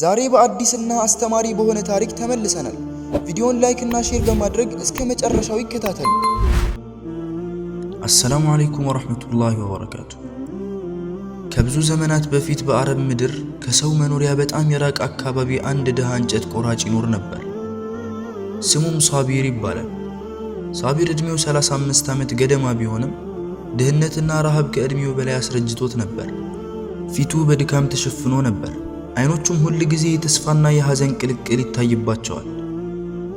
ዛሬ በአዲስና አስተማሪ በሆነ ታሪክ ተመልሰናል። ቪዲዮን ላይክ እና ሼር በማድረግ እስከ መጨረሻው ይከታተሉ። አሰላሙ አለይኩም ወራህመቱላሂ ወበረካቱ። ከብዙ ዘመናት በፊት በአረብ ምድር ከሰው መኖሪያ በጣም የራቀ አካባቢ አንድ ድሃ እንጨት ቆራጭ ይኖር ነበር። ስሙም ሳቢር ይባላል። ሳቢር እድሜው 35 ዓመት ገደማ ቢሆንም ድህነትና ረሃብ ከእድሜው በላይ አስረጅቶት ነበር። ፊቱ በድካም ተሸፍኖ ነበር። አይኖቹም ሁሉ ጊዜ የተስፋና የሐዘን ቅልቅል ይታይባቸዋል።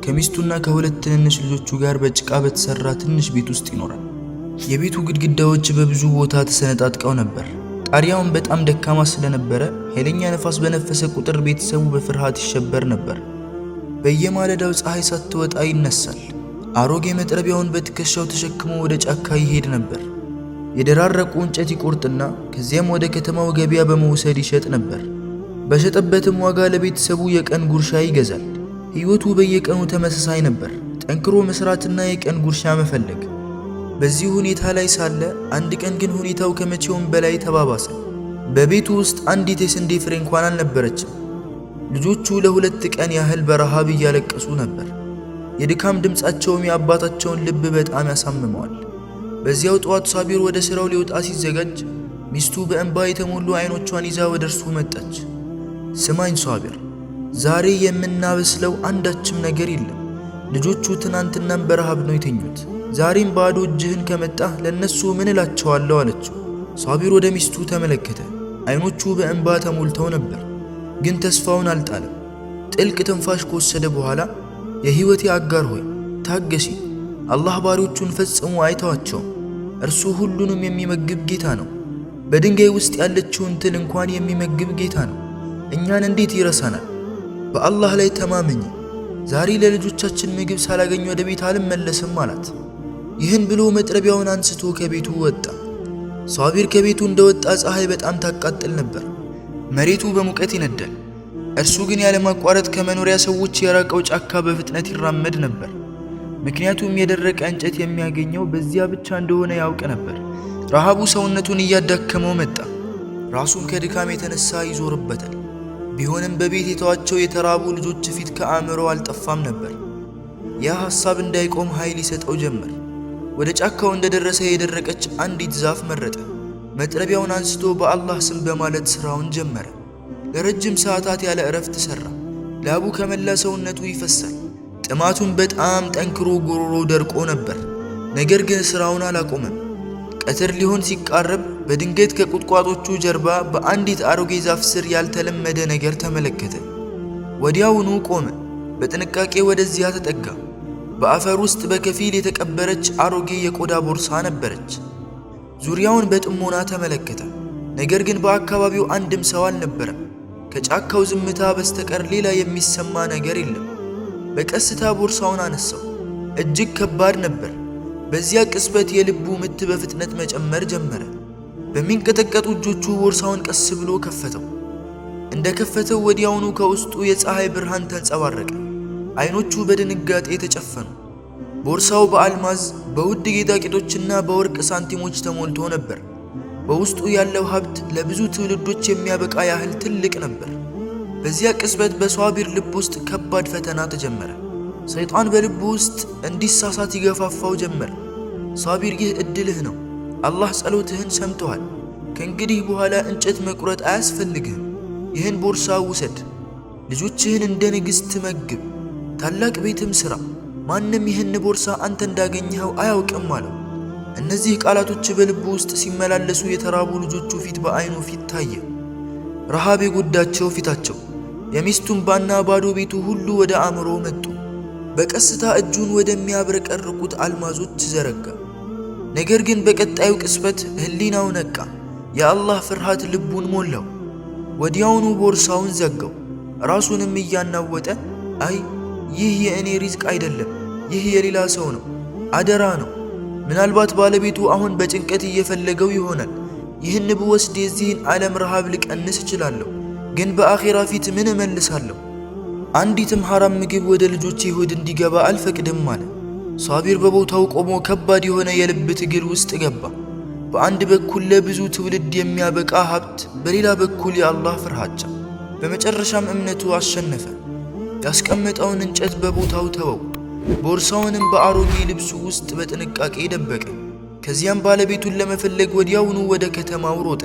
ከሚስቱና ከሁለት ትንንሽ ልጆቹ ጋር በጭቃ በተሰራ ትንሽ ቤት ውስጥ ይኖራል። የቤቱ ግድግዳዎች በብዙ ቦታ ተሰነጣጥቀው ነበር። ጣሪያውም በጣም ደካማ ስለነበረ ኃይለኛ ነፋስ በነፈሰ ቁጥር ቤተሰቡ በፍርሃት ይሸበር ነበር። በየማለዳው ፀሐይ ሳትወጣ ይነሳል። አሮጌ መጥረቢያውን በትከሻው ተሸክሞ ወደ ጫካ ይሄድ ነበር። የደራረቁ እንጨት ይቆርጥና ከዚያም ወደ ከተማው ገበያ በመውሰድ ይሸጥ ነበር። በሸጠበትም ዋጋ ለቤተሰቡ የቀን ጉርሻ ይገዛል። ሕይወቱ በየቀኑ ተመሳሳይ ነበር፣ ጠንክሮ መስራትና የቀን ጉርሻ መፈለግ። በዚህ ሁኔታ ላይ ሳለ አንድ ቀን ግን ሁኔታው ከመቼውም በላይ ተባባሰ። በቤቱ ውስጥ አንዲት የስንዴ ፍሬ እንኳን አልነበረችም። ልጆቹ ለሁለት ቀን ያህል በረሃብ እያለቀሱ ነበር። የድካም ድምፃቸውም የአባታቸውን ልብ በጣም ያሳምመዋል። በዚያው ጠዋት ሳቢር ወደ ሥራው ሊወጣ ሲዘጋጅ ሚስቱ በእንባ የተሞሉ አይኖቿን ይዛ ወደ እርሱ መጣች። ስማኝ ሳቢር፣ ዛሬ የምናበስለው አንዳችም ነገር የለም። ልጆቹ ትናንትናም በረሃብ ነው የተኙት። ዛሬም ባዶ እጅህን ከመጣህ ለነሱ ምን እላቸዋለሁ አለችው። ሳቢር ወደ ሚስቱ ተመለከተ። አይኖቹ በእንባ ተሞልተው ነበር፣ ግን ተስፋውን አልጣለም። ጥልቅ ትንፋሽ ከወሰደ በኋላ የሕይወቴ አጋር ሆይ ታገሺ፣ አላህ ባሪዎቹን ፈጽሞ አይተዋቸውም። እርሱ ሁሉንም የሚመግብ ጌታ ነው። በድንጋይ ውስጥ ያለችውን ትል እንኳን የሚመግብ ጌታ ነው። እኛን እንዴት ይረሳናል? በአላህ ላይ ተማመኝ። ዛሬ ለልጆቻችን ምግብ ሳላገኝ ወደ ቤት አልመለስም አላት። ይህን ብሎ መጥረቢያውን አንስቶ ከቤቱ ወጣ። ሳቢር ከቤቱ እንደወጣ ፀሐይ በጣም ታቃጥል ነበር። መሬቱ በሙቀት ይነዳል። እርሱ ግን ያለማቋረጥ ከመኖሪያ ሰዎች የራቀው ጫካ በፍጥነት ይራመድ ነበር። ምክንያቱም የደረቀ እንጨት የሚያገኘው በዚያ ብቻ እንደሆነ ያውቅ ነበር። ረሃቡ ሰውነቱን እያዳከመው መጣ። ራሱን ከድካም የተነሳ ይዞርበታል። ቢሆንም በቤት የተዋቸው የተራቡ ልጆች ፊት ከአእምሮ አልጠፋም ነበር። ያ ሐሳብ እንዳይቆም ኃይል ይሰጠው ጀመር። ወደ ጫካው እንደደረሰ የደረቀች አንዲት ዛፍ መረጠ። መጥረቢያውን አንስቶ በአላህ ስም በማለት ሥራውን ጀመረ። ለረጅም ሰዓታት ያለ እረፍት ሠራ። ላቡ ከመላ ሰውነቱ ይፈሳል። ጥማቱን በጣም ጠንክሮ ጉሮሮ ደርቆ ነበር። ነገር ግን ሥራውን አላቆመም። ቀትር ሊሆን ሲቃረብ በድንገት ከቁጥቋጦቹ ጀርባ በአንዲት አሮጌ ዛፍ ስር ያልተለመደ ነገር ተመለከተ። ወዲያውኑ ቆመ። በጥንቃቄ ወደዚያ ተጠጋ። በአፈር ውስጥ በከፊል የተቀበረች አሮጌ የቆዳ ቦርሳ ነበረች። ዙሪያውን በጥሞና ተመለከተ። ነገር ግን በአካባቢው አንድም ሰው አልነበረም። ከጫካው ዝምታ በስተቀር ሌላ የሚሰማ ነገር የለም። በቀስታ ቦርሳውን አነሳው። እጅግ ከባድ ነበር። በዚያ ቅጽበት የልቡ ምት በፍጥነት መጨመር ጀመረ። በሚንቀጠቀጡ እጆቹ ቦርሳውን ቀስ ብሎ ከፈተው። እንደ ከፈተው ወዲያውኑ ከውስጡ የፀሐይ ብርሃን ተንጸባረቀ። አይኖቹ በድንጋጤ ተጨፈኑ። ቦርሳው በአልማዝ በውድ ጌጣጌጦችና በወርቅ ሳንቲሞች ተሞልቶ ነበር። በውስጡ ያለው ሀብት ለብዙ ትውልዶች የሚያበቃ ያህል ትልቅ ነበር። በዚያ ቅጽበት በሳቢር ልብ ውስጥ ከባድ ፈተና ተጀመረ። ሰይጣን በልቡ ውስጥ እንዲሳሳት ይገፋፋው ጀመር። ሳቢር፣ ይህ እድልህ ነው። አላህ ጸሎትህን ሰምተዋል። ከእንግዲህ በኋላ እንጨት መቁረጥ አያስፈልግህም። ይህን ቦርሳ ውሰድ። ልጆችህን እንደ ንግሥት መግብ፣ ታላቅ ቤትም ሥራ። ማንም ይህን ቦርሳ አንተ እንዳገኘኸው አያውቅም አለው። እነዚህ ቃላቶች በልቡ ውስጥ ሲመላለሱ የተራቡ ልጆቹ ፊት በአይኑ ፊት ታየ። ረሃብ የጎዳቸው ፊታቸው፣ የሚስቱን ባና ባዶ ቤቱ ሁሉ ወደ አእምሮ መጡ። በቀስታ እጁን ወደሚያብረቀርቁት አልማዞች ዘረጋ። ነገር ግን በቀጣዩ ቅጽበት ህሊናው ነቃ። የአላህ ፍርሃት ልቡን ሞላው። ወዲያውኑ ቦርሳውን ዘጋው። ራሱንም እያናወጠ አይ፣ ይህ የእኔ ሪዝቅ አይደለም፣ ይህ የሌላ ሰው ነው፣ አደራ ነው። ምናልባት ባለቤቱ አሁን በጭንቀት እየፈለገው ይሆናል። ይህን ብወስድ የዚህን ዓለም ረሃብ ልቀንስ እችላለሁ፣ ግን በአኺራ ፊት ምን እመልሳለሁ? አንዲትም ሐራም ምግብ ወደ ልጆቼ ሆድ እንዲገባ አልፈቅድም አለ። ሳቢር በቦታው ቆሞ ከባድ የሆነ የልብ ትግል ውስጥ ገባ። በአንድ በኩል ለብዙ ትውልድ የሚያበቃ ሀብት፣ በሌላ በኩል የአላህ ፍርሃቻ። በመጨረሻም እምነቱ አሸነፈ። ያስቀመጠውን እንጨት በቦታው ተወው። ቦርሳውንም በአሮጌ ልብሱ ውስጥ በጥንቃቄ ደበቀ። ከዚያም ባለቤቱን ለመፈለግ ወዲያውኑ ወደ ከተማው ሮጠ።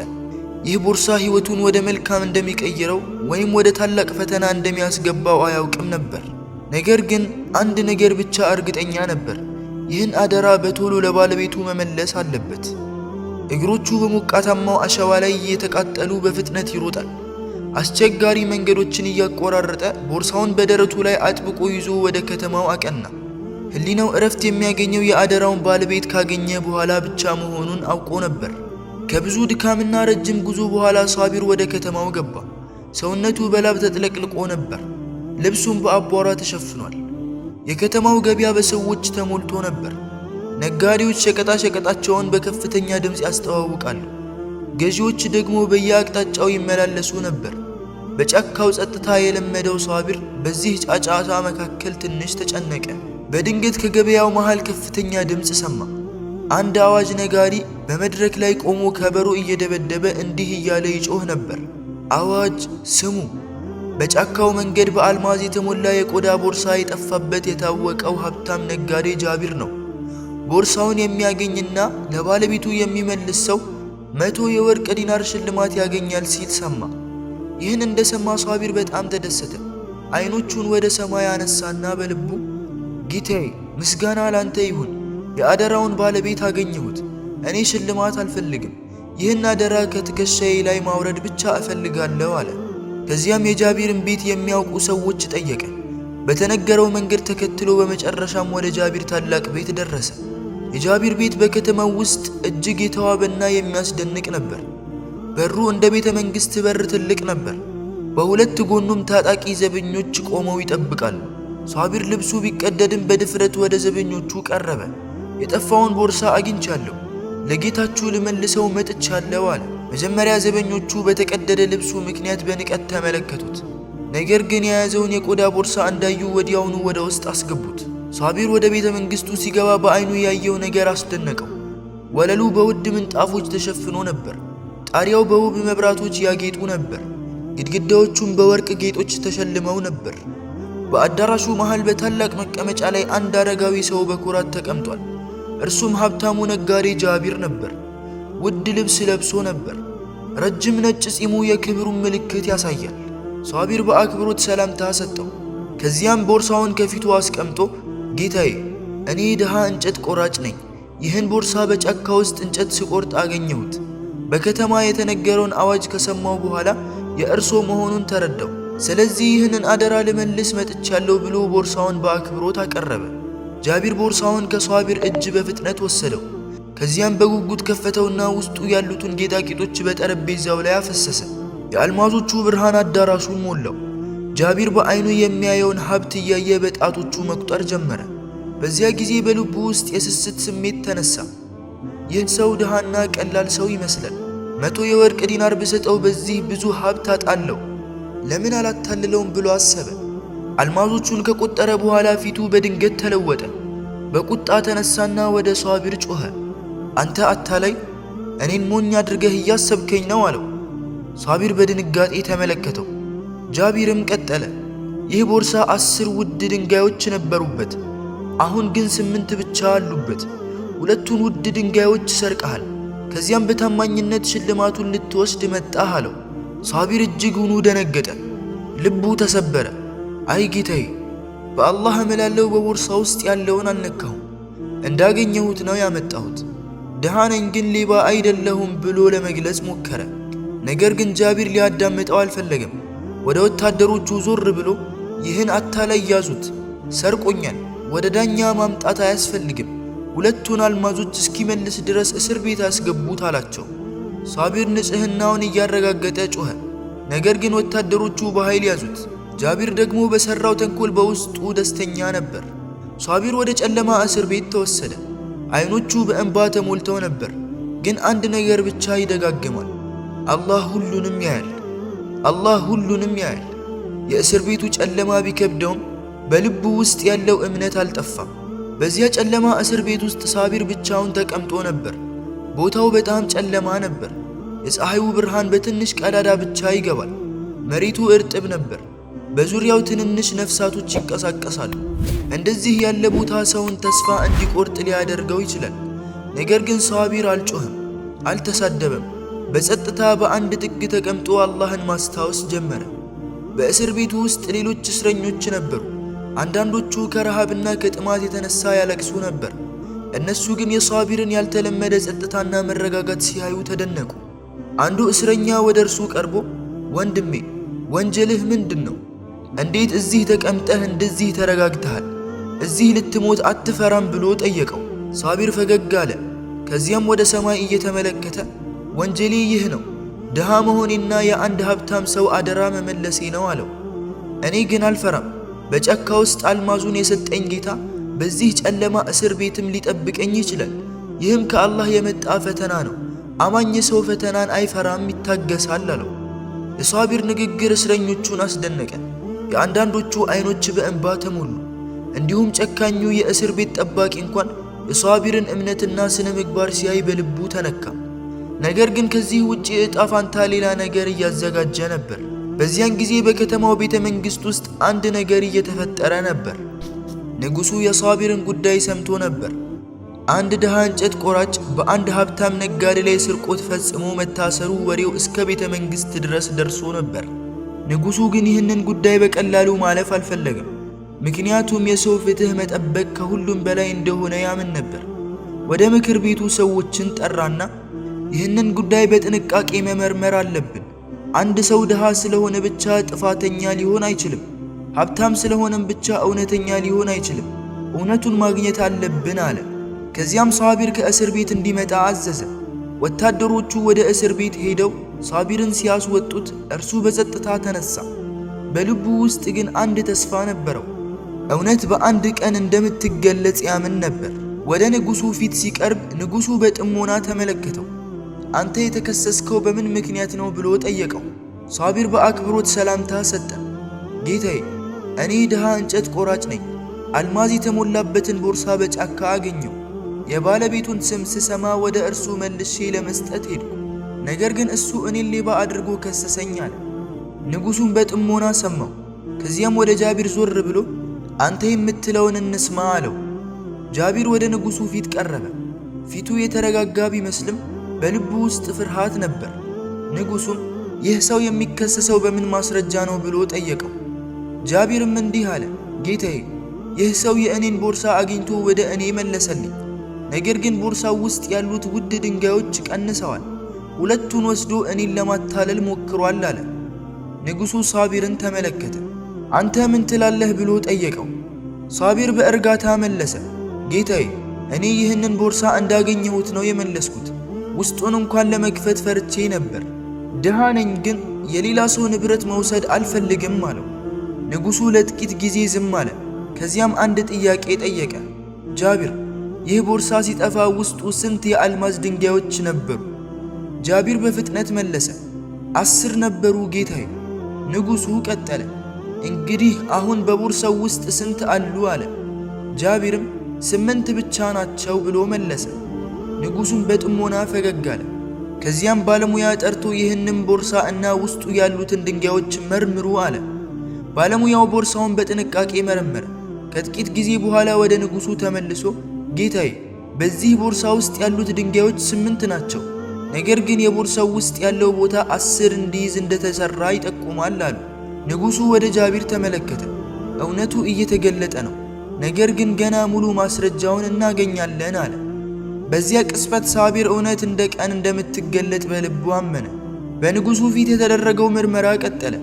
ይህ ቦርሳ ሕይወቱን ወደ መልካም እንደሚቀይረው ወይም ወደ ታላቅ ፈተና እንደሚያስገባው አያውቅም ነበር። ነገር ግን አንድ ነገር ብቻ እርግጠኛ ነበር። ይህን አደራ በቶሎ ለባለቤቱ መመለስ አለበት። እግሮቹ በሞቃታማው አሸዋ ላይ እየተቃጠሉ በፍጥነት ይሮጣል። አስቸጋሪ መንገዶችን እያቆራረጠ ቦርሳውን በደረቱ ላይ አጥብቆ ይዞ ወደ ከተማው አቀና። ሕሊናው እረፍት የሚያገኘው የአደራውን ባለቤት ካገኘ በኋላ ብቻ መሆኑን አውቆ ነበር። ከብዙ ድካምና ረጅም ጉዞ በኋላ ሳቢር ወደ ከተማው ገባ። ሰውነቱ በላብ ተጥለቅልቆ ነበር። ልብሱም በአቧራ ተሸፍኗል። የከተማው ገበያ በሰዎች ተሞልቶ ነበር። ነጋዴዎች ሸቀጣ ሸቀጣቸውን በከፍተኛ ድምፅ ያስተዋውቃሉ። ገዢዎች ደግሞ በየአቅጣጫው ይመላለሱ ነበር። በጫካው ጸጥታ የለመደው ሳቢር በዚህ ጫጫታ መካከል ትንሽ ተጨነቀ። በድንገት ከገበያው መሃል ከፍተኛ ድምፅ ሰማ። አንድ አዋጅ ነጋሪ በመድረክ ላይ ቆሞ ከበሮ እየደበደበ እንዲህ እያለ ይጮህ ነበር። አዋጅ ስሙ! በጫካው መንገድ በአልማዝ የተሞላ የቆዳ ቦርሳ የጠፋበት የታወቀው ሀብታም ነጋዴ ጃቢር ነው። ቦርሳውን የሚያገኝና ለባለቤቱ የሚመልስ ሰው 100 የወርቅ ዲናር ሽልማት ያገኛል ሲል ሰማ። ይህን እንደሰማ ሳቢር በጣም ተደሰተ። አይኖቹን ወደ ሰማይ አነሳና በልቡ ጌታዬ፣ ምስጋና ላንተ ይሁን። የአደራውን ባለቤት አገኘሁት። እኔ ሽልማት አልፈልግም። ይህን አደራ ከትከሻዬ ላይ ማውረድ ብቻ እፈልጋለሁ አለ። ከዚያም የጃቢርን ቤት የሚያውቁ ሰዎች ጠየቀ። በተነገረው መንገድ ተከትሎ በመጨረሻም ወደ ጃቢር ታላቅ ቤት ደረሰ። የጃቢር ቤት በከተማው ውስጥ እጅግ የተዋበና የሚያስደንቅ ነበር። በሩ እንደ ቤተ መንግሥት በር ትልቅ ነበር። በሁለት ጎኑም ታጣቂ ዘበኞች ቆመው ይጠብቃሉ። ሳቢር ልብሱ ቢቀደድም በድፍረት ወደ ዘበኞቹ ቀረበ። የጠፋውን ቦርሳ አግኝቻለሁ፣ ለጌታችሁ ልመልሰው መጥቻለሁ አለ። መጀመሪያ ዘበኞቹ በተቀደደ ልብሱ ምክንያት በንቀት ተመለከቱት። ነገር ግን የያዘውን የቆዳ ቦርሳ እንዳዩ ወዲያውኑ ወደ ውስጥ አስገቡት። ሳቢር ወደ ቤተ መንግሥቱ ሲገባ በአይኑ ያየው ነገር አስደነቀው። ወለሉ በውድ ምንጣፎች ተሸፍኖ ነበር። ጣሪያው በውብ መብራቶች ያጌጡ ነበር። ግድግዳዎቹም በወርቅ ጌጦች ተሸልመው ነበር። በአዳራሹ መሃል በታላቅ መቀመጫ ላይ አንድ አረጋዊ ሰው በኩራት ተቀምጧል። እርሱም ሀብታሙ ነጋዴ ጃቢር ነበር። ውድ ልብስ ለብሶ ነበር። ረጅም ነጭ ጺሙ የክብሩን ምልክት ያሳያል። ሳቢር በአክብሮት ሰላምታ ሰጠው። ከዚያም ቦርሳውን ከፊቱ አስቀምጦ ጌታዬ፣ እኔ ድሃ እንጨት ቆራጭ ነኝ። ይህን ቦርሳ በጫካ ውስጥ እንጨት ስቆርጥ አገኘሁት። በከተማ የተነገረውን አዋጅ ከሰማው በኋላ የእርሶ መሆኑን ተረዳው። ስለዚህ ይህንን አደራ ልመልስ መጥቻለሁ ብሎ ቦርሳውን በአክብሮት አቀረበ። ጃቢር ቦርሳውን ከሳቢር እጅ በፍጥነት ወሰደው። ከዚያም በጉጉት ከፈተውና ውስጡ ያሉትን ጌጣጌጦች በጠረጴዛው ላይ አፈሰሰ። የአልማዞቹ ብርሃን አዳራሹን ሞላው። ጃቢር በአይኑ የሚያየውን ሀብት እያየ በጣቶቹ መቁጠር ጀመረ። በዚያ ጊዜ በልቡ ውስጥ የስስት ስሜት ተነሳ። ይህ ሰው ድሃና ቀላል ሰው ይመስላል። 100 የወርቅ ዲናር ብሰጠው በዚህ ብዙ ሀብት አጣለሁ፣ ለምን አላታልለውም ብሎ አሰበ። አልማዞቹን ከቆጠረ በኋላ ፊቱ በድንገት ተለወጠ። በቁጣ ተነሳና ወደ ሳቢር ጮኸ። አንተ አታላይ፣ እኔን ሞኝ አድርገህ እያሰብከኝ ነው አለው። ሳቢር በድንጋጤ ተመለከተው። ጃቢርም ቀጠለ፣ ይህ ቦርሳ 10 ውድ ድንጋዮች ነበሩበት። አሁን ግን 8 ብቻ አሉበት። 2ቱን ውድ ድንጋዮች ሰርቀሃል። ከዚያም በታማኝነት ሽልማቱን ልትወስድ መጣህ አለው። ሳቢር እጅጉን ደነገጠ። ልቡ ተሰበረ። አይ ጌታዬ፣ በአላህ እምላለሁ በቦርሳ ውስጥ ያለውን አልነካሁም። እንዳገኘሁት ነው ያመጣሁት። ድሃ ነኝ ግን ሌባ አይደለሁም ብሎ ለመግለጽ ሞከረ። ነገር ግን ጃቢር ሊያዳምጠው አልፈለገም። ወደ ወታደሮቹ ዞር ብሎ ይህን አታላይ ያዙት፣ ሰርቆኛል፣ ወደ ዳኛ ማምጣት አያስፈልግም፣ 2ቱን አልማዞች እስኪመልስ ድረስ እስር ቤት ያስገቡት አላቸው። ሳቢር ንጽህናውን እያረጋገጠ ጮኸ። ነገር ግን ወታደሮቹ በኃይል ያዙት። ጃቢር ደግሞ በሰራው ተንኮል በውስጡ ደስተኛ ነበር። ሳቢር ወደ ጨለማ እስር ቤት ተወሰደ። አይኖቹ በእንባ ተሞልተው ነበር። ግን አንድ ነገር ብቻ ይደጋግማል፣ አላህ ሁሉንም ያያል፣ አላህ ሁሉንም ያያል። የእስር ቤቱ ጨለማ ቢከብደውም በልቡ ውስጥ ያለው እምነት አልጠፋም። በዚያ ጨለማ እስር ቤት ውስጥ ሳቢር ብቻውን ተቀምጦ ነበር። ቦታው በጣም ጨለማ ነበር። የፀሐዩ ብርሃን በትንሽ ቀዳዳ ብቻ ይገባል። መሬቱ እርጥብ ነበር። በዙሪያው ትንንሽ ነፍሳቶች ይንቀሳቀሳሉ። እንደዚህ ያለ ቦታ ሰውን ተስፋ እንዲቆርጥ ሊያደርገው ይችላል። ነገር ግን ሷቢር አልጮህም፣ አልተሳደበም። በጸጥታ በአንድ ጥግ ተቀምጦ አላህን ማስታወስ ጀመረ። በእስር ቤቱ ውስጥ ሌሎች እስረኞች ነበሩ። አንዳንዶቹ ከረሃብና ከጥማት የተነሳ ያለቅሱ ነበር። እነሱ ግን የሷቢርን ያልተለመደ ጸጥታና መረጋጋት ሲያዩ ተደነቁ። አንዱ እስረኛ ወደ እርሱ ቀርቦ ወንድሜ፣ ወንጀልህ ምንድን ነው? እንዴት እዚህ ተቀምጠህ እንደዚህ ተረጋግተሃል? እዚህ ልትሞት አትፈራም ብሎ ጠየቀው። ሷቢር ፈገግ አለ። ከዚያም ወደ ሰማይ እየተመለከተ ወንጀሌ ይህ ነው፣ ድሃ መሆኔና የአንድ ሀብታም ሰው አደራ መመለሴ ነው አለው። እኔ ግን አልፈራም። በጫካ ውስጥ አልማዙን የሰጠኝ ጌታ በዚህ ጨለማ እስር ቤትም ሊጠብቀኝ ይችላል። ይህም ከአላህ የመጣ ፈተና ነው። አማኝ ሰው ፈተናን አይፈራም፣ ይታገሳል አለው። የሷቢር ንግግር እስረኞቹን አስደነቀ። የአንዳንዶቹ አይኖች በእንባ ተሞሉ። እንዲሁም ጨካኙ የእስር ቤት ጠባቂ እንኳን የሷቢርን እምነትና ስነ ምግባር ሲያይ በልቡ ተነካ። ነገር ግን ከዚህ ውጪ ዕጣ ፋንታ ሌላ ነገር እያዘጋጀ ነበር። በዚያን ጊዜ በከተማው ቤተ መንግሥት ውስጥ አንድ ነገር እየተፈጠረ ነበር። ንጉሡ የሷቢርን ጉዳይ ሰምቶ ነበር። አንድ ድሃ እንጨት ቆራጭ በአንድ ሀብታም ነጋዴ ላይ ስርቆት ፈጽሞ መታሰሩ ወሬው እስከ ቤተ መንግሥት ድረስ ደርሶ ነበር። ንጉሡ ግን ይህንን ጉዳይ በቀላሉ ማለፍ አልፈለገም። ምክንያቱም የሰው ፍትህ መጠበቅ ከሁሉም በላይ እንደሆነ ያምን ነበር። ወደ ምክር ቤቱ ሰዎችን ጠራና ይህንን ጉዳይ በጥንቃቄ መመርመር አለብን። አንድ ሰው ድሃ ስለሆነ ብቻ ጥፋተኛ ሊሆን አይችልም። ሀብታም ስለሆነም ብቻ እውነተኛ ሊሆን አይችልም። እውነቱን ማግኘት አለብን አለ። ከዚያም ሷቢር ከእስር ቤት እንዲመጣ አዘዘ። ወታደሮቹ ወደ እስር ቤት ሄደው ሷቢርን ሲያስወጡት እርሱ በጸጥታ ተነሳ። በልቡ ውስጥ ግን አንድ ተስፋ ነበረው። እውነት በአንድ ቀን እንደምትገለጽ ያምን ነበር። ወደ ንጉሡ ፊት ሲቀርብ ንጉሡ በጥሞና ተመለከተው። አንተ የተከሰስከው በምን ምክንያት ነው ብሎ ጠየቀው። ሷቢር በአክብሮት ሰላምታ ሰጠ። ጌታዬ፣ እኔ ድሃ እንጨት ቆራጭ ነኝ። አልማዝ የተሞላበትን ቦርሳ በጫካ አገኘው። የባለቤቱን ስም ስሰማ ወደ እርሱ መልሼ ለመስጠት ሄድኩ። ነገር ግን እሱ እኔን ሌባ አድርጎ ከሰሰኝ አለ። ንጉሡም በጥሞና ሰማው። ከዚያም ወደ ጃቢር ዞር ብሎ አንተ የምትለውን እንስማ አለው። ጃቢር ወደ ንጉሡ ፊት ቀረበ። ፊቱ የተረጋጋ ቢመስልም በልቡ ውስጥ ፍርሃት ነበር። ንጉሡም ይህ ሰው የሚከሰሰው በምን ማስረጃ ነው ብሎ ጠየቀው። ጃቢርም እንዲህ አለ፣ ጌታዬ፣ ይህ ሰው የእኔን ቦርሳ አግኝቶ ወደ እኔ መለሰልኝ። ነገር ግን ቦርሳው ውስጥ ያሉት ውድ ድንጋዮች ቀንሰዋል። ሁለቱን ወስዶ እኔን ለማታለል ሞክሯል አለ። ንጉሡ ሷቢርን ተመለከተ። አንተ ምን ትላለህ ብሎ ጠየቀው። ሷቢር በእርጋታ መለሰ፣ ጌታዬ፣ እኔ ይህንን ቦርሳ እንዳገኘሁት ነው የመለስኩት። ውስጡን እንኳን ለመክፈት ፈርቼ ነበር። ድሃ ነኝ፣ ግን የሌላ ሰው ንብረት መውሰድ አልፈልግም አለው። ንጉሡ ለጥቂት ጊዜ ዝም አለ። ከዚያም አንድ ጥያቄ ጠየቀ። ጃቢር፣ ይህ ቦርሳ ሲጠፋ ውስጡ ስንት የአልማዝ ድንጋዮች ነበሩ? ጃቢር በፍጥነት መለሰ፣ 10 ነበሩ ጌታዬ። ንጉሡ ቀጠለ፣ እንግዲህ አሁን በቦርሳው ውስጥ ስንት አሉ አለ። ጃቢርም 8 ብቻ ናቸው ብሎ መለሰ። ንጉሡም በጥሞና ፈገግ አለ። ከዚያም ባለሙያ ጠርቶ ይህንን ቦርሳ እና ውስጡ ያሉትን ድንጋዮች መርምሩ አለ። ባለሙያው ቦርሳውን በጥንቃቄ መረመረ። ከጥቂት ጊዜ በኋላ ወደ ንጉሡ ተመልሶ ጌታዬ፣ በዚህ ቦርሳ ውስጥ ያሉት ድንጋዮች 8 ናቸው። ነገር ግን የቦርሳው ውስጥ ያለው ቦታ 10 እንዲይዝ እንደተሰራ ይጠቁማል አሉ። ንጉሡ ወደ ጃቢር ተመለከተ። እውነቱ እየተገለጠ ነው፣ ነገር ግን ገና ሙሉ ማስረጃውን እናገኛለን አለ። በዚያ ቅጽበት ሷቢር እውነት እንደ ቀን እንደምትገለጥ በልቡ አመነ። በንጉሡ ፊት የተደረገው ምርመራ ቀጠለ።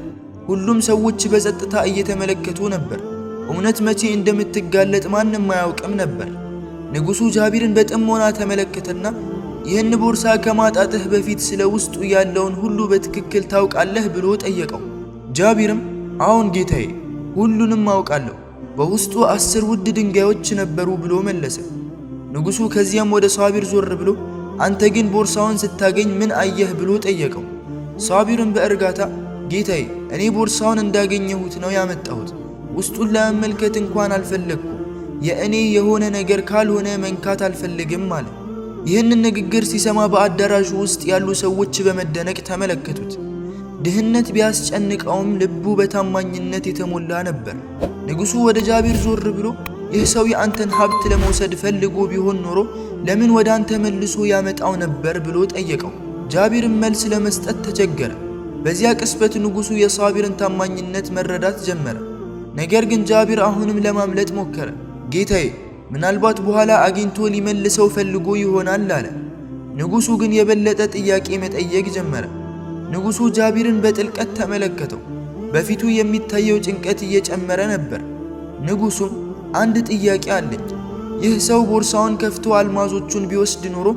ሁሉም ሰዎች በጸጥታ እየተመለከቱ ነበር። እውነት መቼ እንደምትጋለጥ ማንም አያውቅም ነበር። ንጉሡ ጃቢርን በጥሞና ተመለከተና ይህን ቦርሳ ከማጣትህ በፊት ስለ ውስጡ ያለውን ሁሉ በትክክል ታውቃለህ ብሎ ጠየቀው። ጃቢርም አዎን ጌታዬ፣ ሁሉንም አውቃለሁ። በውስጡ 10 ውድ ድንጋዮች ነበሩ ብሎ መለሰ። ንጉሡ ከዚያም ወደ ሷቢር ዞር ብሎ አንተ ግን ቦርሳውን ስታገኝ ምን አየህ ብሎ ጠየቀው። ሷቢርም በእርጋታ ጌታዬ፣ እኔ ቦርሳውን እንዳገኘሁት ነው ያመጣሁት። ውስጡን ለመመልከት እንኳን አልፈለግኩም። የእኔ የሆነ ነገር ካልሆነ መንካት አልፈልግም አለ። ይህንን ንግግር ሲሰማ በአዳራሹ ውስጥ ያሉ ሰዎች በመደነቅ ተመለከቱት። ድህነት ቢያስጨንቀውም ልቡ በታማኝነት የተሞላ ነበር። ንጉሡ ወደ ጃቢር ዞር ብሎ ይህ ሰው የአንተን ሀብት ለመውሰድ ፈልጎ ቢሆን ኖሮ ለምን ወደ አንተ መልሶ ያመጣው ነበር ብሎ ጠየቀው። ጃቢርም መልስ ለመስጠት ተቸገረ። በዚያ ቅስበት ንጉሡ የሳቢርን ታማኝነት መረዳት ጀመረ። ነገር ግን ጃቢር አሁንም ለማምለጥ ሞከረ። ጌታዬ፣ ምናልባት በኋላ አግኝቶ ሊመልሰው ፈልጎ ይሆናል አለ። ንጉሡ ግን የበለጠ ጥያቄ መጠየቅ ጀመረ። ንጉሡ ጃቢርን በጥልቀት ተመለከተው። በፊቱ የሚታየው ጭንቀት እየጨመረ ነበር። ንጉሡም አንድ ጥያቄ አለኝ። ይህ ሰው ቦርሳውን ከፍቶ አልማዞቹን ቢወስድ ኖሮ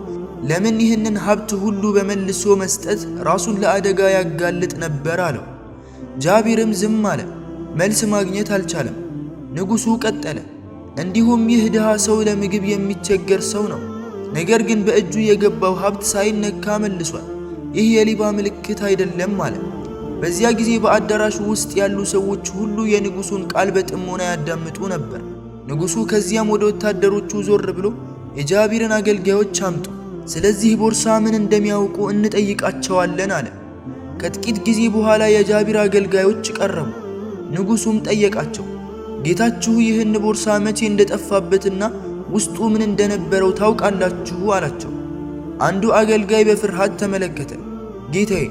ለምን ይህንን ሀብት ሁሉ በመልሶ መስጠት ራሱን ለአደጋ ያጋልጥ ነበር አለው። ጃቢርም ዝም አለ። መልስ ማግኘት አልቻለም። ንጉሡ ቀጠለ፣ እንዲሁም ይህ ድሃ ሰው ለምግብ የሚቸገር ሰው ነው። ነገር ግን በእጁ የገባው ሀብት ሳይነካ መልሷል። ይህ የሌባ ምልክት አይደለም አለ። በዚያ ጊዜ በአዳራሹ ውስጥ ያሉ ሰዎች ሁሉ የንጉሡን ቃል በጥሞና ያዳምጡ ነበር። ንጉሡ ከዚያም ወደ ወታደሮቹ ዞር ብሎ የጃቢርን አገልጋዮች አምጡ፣ ስለዚህ ቦርሳ ምን እንደሚያውቁ እንጠይቃቸዋለን አለ። ከጥቂት ጊዜ በኋላ የጃቢር አገልጋዮች ቀረቡ። ንጉሡም ጠየቃቸው፣ ጌታችሁ ይህን ቦርሳ መቼ እንደጠፋበትና ውስጡ ምን እንደነበረው ታውቃላችሁ አላቸው። አንዱ አገልጋይ በፍርሃት ተመለከተ። ጌታዬ፣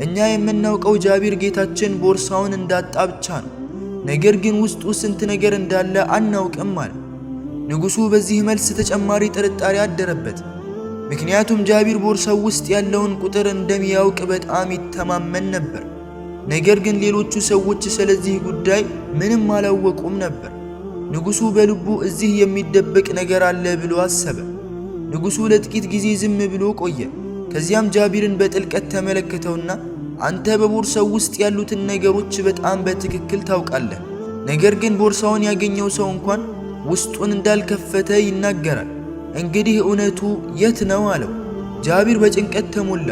እኛ የምናውቀው ጃቢር ጌታችን ቦርሳውን እንዳጣ ብቻ ነው። ነገር ግን ውስጡ ስንት ነገር እንዳለ አናውቅም አለ። ንጉሡ በዚህ መልስ ተጨማሪ ጥርጣሬ አደረበት። ምክንያቱም ጃቢር ቦርሳው ውስጥ ያለውን ቁጥር እንደሚያውቅ በጣም ይተማመን ነበር። ነገር ግን ሌሎቹ ሰዎች ስለዚህ ጉዳይ ምንም አላወቁም ነበር። ንጉሡ በልቡ እዚህ የሚደበቅ ነገር አለ ብሎ አሰበ። ንጉሡ ለጥቂት ጊዜ ዝም ብሎ ቆየ። ከዚያም ጃቢርን በጥልቀት ተመለከተውና አንተ በቦርሳው ውስጥ ያሉትን ነገሮች በጣም በትክክል ታውቃለህ። ነገር ግን ቦርሳውን ያገኘው ሰው እንኳን ውስጡን እንዳልከፈተ ይናገራል። እንግዲህ እውነቱ የት ነው አለው። ጃቢር በጭንቀት ተሞላ።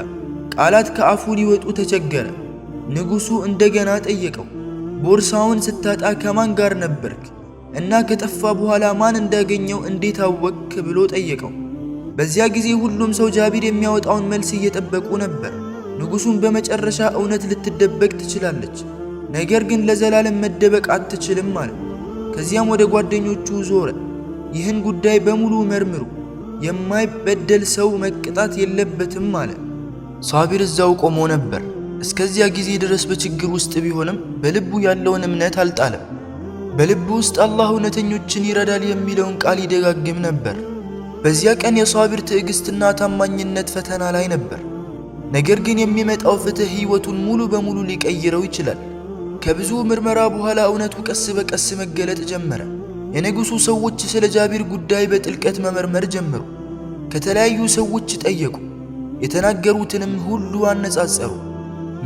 ቃላት ከአፉ ሊወጡ ተቸገረ። ንጉሡ እንደገና ጠየቀው፣ ቦርሳውን ስታጣ ከማን ጋር ነበርክ? እና ከጠፋ በኋላ ማን እንዳገኘው እንዴት አወቅክ? ብሎ ጠየቀው። በዚያ ጊዜ ሁሉም ሰው ጃቢር የሚያወጣውን መልስ እየጠበቁ ነበር። ንጉሡም በመጨረሻ እውነት ልትደበቅ ትችላለች፣ ነገር ግን ለዘላለም መደበቅ አትችልም አለ። ከዚያም ወደ ጓደኞቹ ዞረ። ይህን ጉዳይ በሙሉ መርምሩ፣ የማይበደል ሰው መቅጣት የለበትም አለ። ሳቢር እዛው ቆሞ ነበር። እስከዚያ ጊዜ ድረስ በችግር ውስጥ ቢሆንም በልቡ ያለውን እምነት አልጣለም። በልቡ ውስጥ አላህ እውነተኞችን ይረዳል የሚለውን ቃል ይደጋግም ነበር። በዚያ ቀን የሳቢር ትዕግስትና ታማኝነት ፈተና ላይ ነበር። ነገር ግን የሚመጣው ፍትህ ሕይወቱን ሙሉ በሙሉ ሊቀይረው ይችላል። ከብዙ ምርመራ በኋላ እውነቱ ቀስ በቀስ መገለጥ ጀመረ። የንጉሡ ሰዎች ስለ ጃቢር ጉዳይ በጥልቀት መመርመር ጀመሩ። ከተለያዩ ሰዎች ጠየቁ፣ የተናገሩትንም ሁሉ አነጻጸሩ።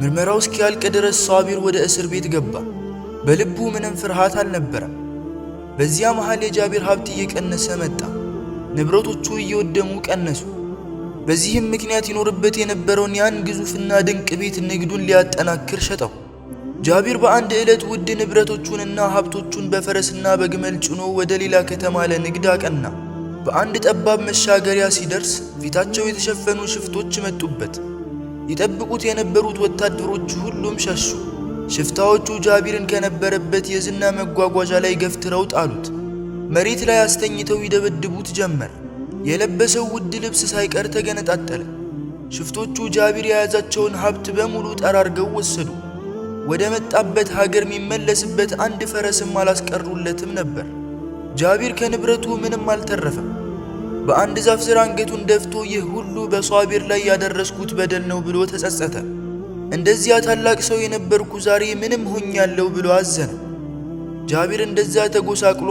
ምርመራው እስኪያልቅ ድረስ ሳቢር ወደ እስር ቤት ገባ። በልቡ ምንም ፍርሃት አልነበረም። በዚያ መሃል የጃቢር ሀብት እየቀነሰ መጣ። ንብረቶቹ እየወደሙ ቀነሱ። በዚህም ምክንያት ይኖርበት የነበረውን ያን ግዙፍና ድንቅ ቤት ንግዱን ሊያጠናክር ሸጠው። ጃቢር በአንድ ዕለት ውድ ንብረቶቹንና ሀብቶቹን በፈረስና በግመል ጭኖ ወደ ሌላ ከተማ ለንግድ አቀና። በአንድ ጠባብ መሻገሪያ ሲደርስ ፊታቸው የተሸፈኑ ሽፍቶች መጡበት። ይጠብቁት የነበሩት ወታደሮች ሁሉም ሸሹ። ሽፍታዎቹ ጃቢርን ከነበረበት የዝና መጓጓዣ ላይ ገፍትረው ጣሉት። መሬት ላይ አስተኝተው ይደበድቡት ጀመር። የለበሰው ውድ ልብስ ሳይቀር ተገነጣጠለ። ሽፍቶቹ ጃቢር የያዛቸውን ሀብት በሙሉ ጠራርገው ወሰዱ። ወደ መጣበት ሀገር የሚመለስበት አንድ ፈረስም አላስቀሩለትም ነበር። ጃቢር ከንብረቱ ምንም አልተረፈም። በአንድ ዛፍ ስር አንገቱን ደፍቶ ይህ ሁሉ በሳቢር ላይ ያደረስኩት በደል ነው ብሎ ተጸጸተ። እንደዚያ ታላቅ ሰው የነበርኩ ዛሬ ምንም ሆኛለሁ ብሎ አዘነ። ጃቢር እንደዛ ተጎሳቅሎ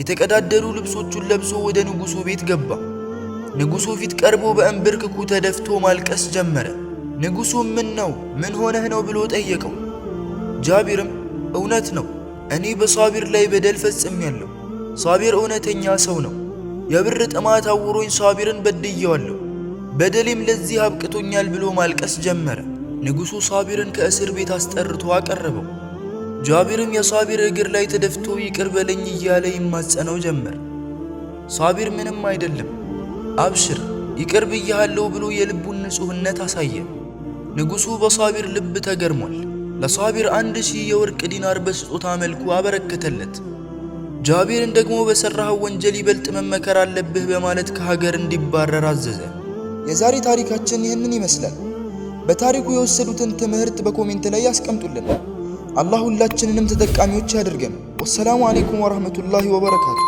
የተቀዳደሉ ልብሶቹን ለብሶ ወደ ንጉሡ ቤት ገባ። ንጉሡ ፊት ቀርቦ በእንብርክኩ ተደፍቶ ማልቀስ ጀመረ። ንጉሡም ምን ሆነህ ነው ብሎ ጠየቀው። ጃቢርም እውነት ነው፣ እኔ በሳቢር ላይ በደል ፈጽሜያለሁ። ሳቢር እውነተኛ ሰው ነው። የብር ጥማት አውሮኝ ሳቢርን በድየዋለሁ፣ በደሌም ለዚህ አብቅቶኛል ብሎ ማልቀስ ጀመረ። ንጉሡ ሳቢርን ከእስር ቤት አስጠርቶ አቀረበው። ጃቢርም የሳቢር እግር ላይ ተደፍቶ ይቅር በለኝ እያለ ይማጸነው ጀመር። ሳቢር ምንም አይደለም፣ አብሽር፣ ይቅር ብያለሁ ብሎ የልቡን ንጹህነት አሳየ። ንጉሡ በሷቢር ልብ ተገርሟል። ለሷቢር 1000 የወርቅ ዲናር በስጦታ መልኩ አበረከተለት። ጃቢርን ደግሞ በሰራው ወንጀል ይበልጥ መመከር አለብህ በማለት ከሀገር እንዲባረር አዘዘ። የዛሬ ታሪካችን ይህንን ይመስላል። በታሪኩ የወሰዱትን ትምህርት በኮሜንት ላይ ያስቀምጡልን። አላህ ሁላችንንም ተጠቃሚዎች ያድርገን። ወሰላሙ አለይኩም ወራህመቱላሂ ወበረካቱ።